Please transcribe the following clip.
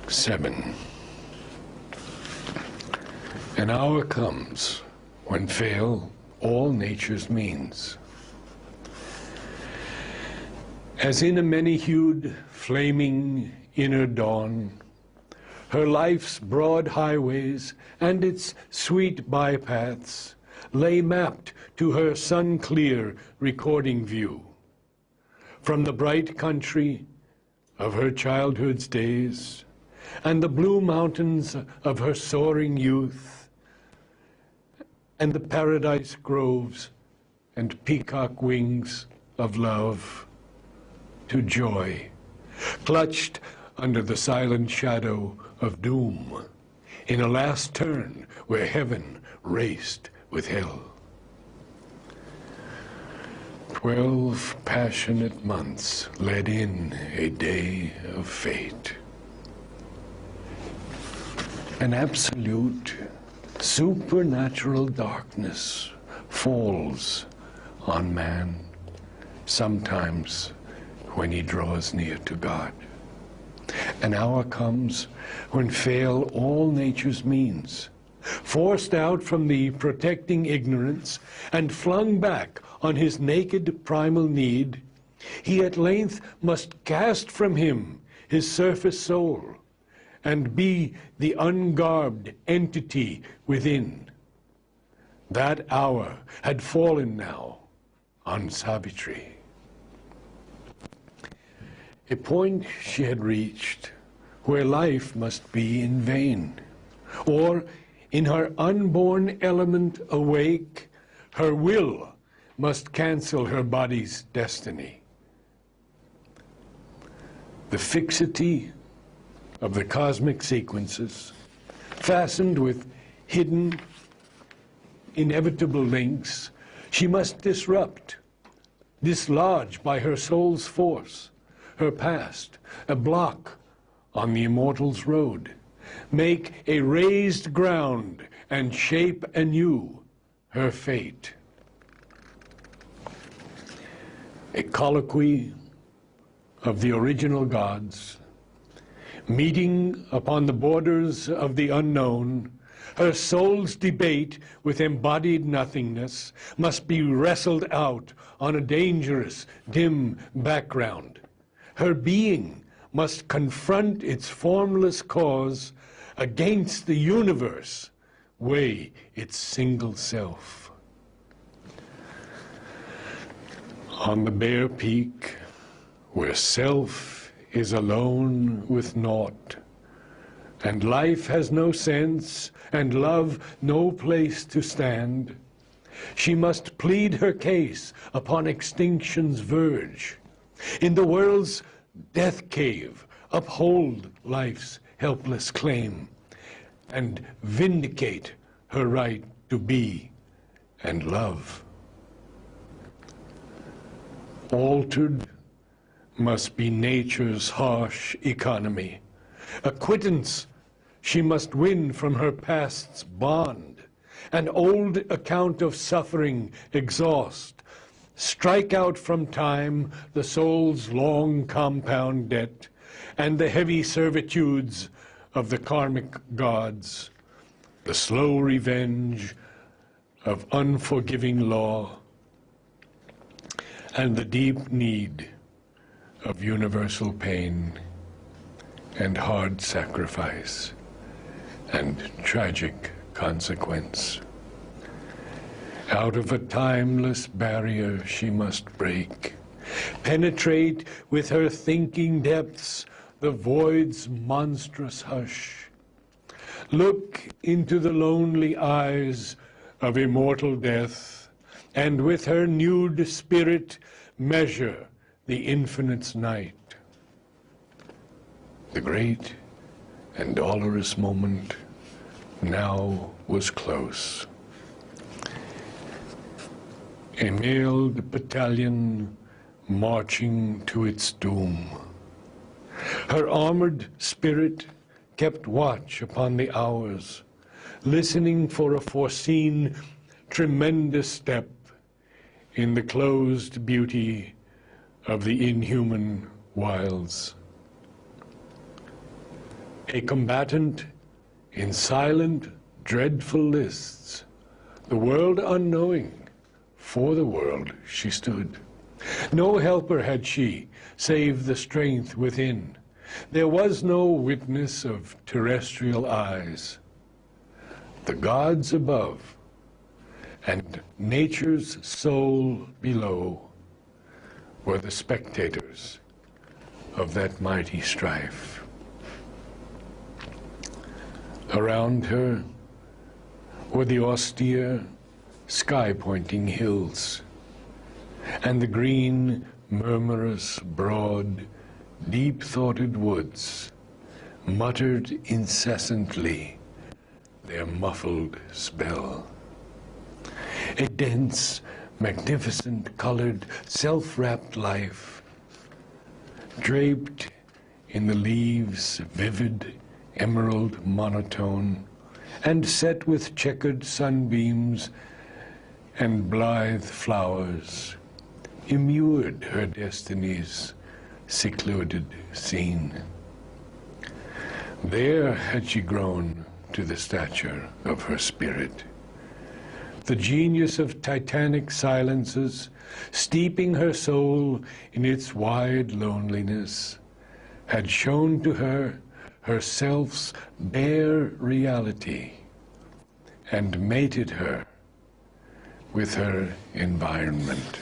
7. An hour comes when fail all nature's means. As in a many-hued, flaming inner dawn, her life's broad highways and its sweet bypaths lay mapped to her sun-clear recording view. From the bright country of her childhood's days and the blue mountains of her soaring youth and the paradise groves and peacock wings of love, to joy, clutched under the silent shadow of doom, in a last turn where heaven raced with hell. 12 passionate months led in a day of fate. An absolute, supernatural darkness falls on man, sometimes when he draws near to God. An hour comes when fail all nature's means. Forced out from the protecting ignorance and flung back on his naked primal need, he at length must cast from him his surface soul and be the ungarbed entity within. That hour had fallen now on Savitri. A point she had reached where life must be in vain, or in her unborn element awake, her will must cancel her body's destiny. The fixity of the cosmic sequences, fastened with hidden, inevitable links, she must disrupt, dislodge by her soul's force, her past, a block on the immortal's road, make a raised ground and shape anew her fate. A colloquy of the original gods, meeting upon the borders of the unknown, her soul's debate with embodied nothingness must be wrestled out on a dangerous, dim background. Her being must confront its formless cause against the universe, weigh its single self. On the bare peak, where self is alone with naught, and life has no sense, and love no place to stand, she must plead her case upon extinction's verge. In the world's death cave, uphold life's helpless claim, and vindicate her right to be and love. Altered must be nature's harsh economy. A quittance she must win from her past's bond, an old account of suffering exhaust, strike out from time the soul's long compound debt and the heavy servitudes of the karmic gods, the slow revenge of unforgiving law, and the deep need of universal pain and hard sacrifice and tragic consequence. Out of a timeless barrier she must break, penetrate with her thinking depths the void's monstrous hush, look into the lonely eyes of immortal death, and with her nude spirit measure the infinite's night. The great and dolorous moment now was close. A mailed battalion marching to its doom. Her armored spirit kept watch upon the hours, listening for a foreseen tremendous step in the closed beauty of the inhuman wilds. A combatant in silent, dreadful lists, the world unknowing, for the world she stood. No helper had she, save the strength within. There was no witness of terrestrial eyes. The gods above and nature's soul below were the spectators of that mighty strife. Around her were the austere, sky-pointing hills, and the green, murmurous, broad, deep-thoughted woods muttered incessantly their muffled spell. A dense, magnificent, colored, self-wrapped life, draped in the leaves' vivid, emerald monotone, and set with checkered sunbeams and blithe flowers, immured her destiny's secluded scene. There had she grown to the stature of her spirit. The genius of titanic silences, steeping her soul in its wide loneliness, had shown to her herself's bare reality and mated her with her environment.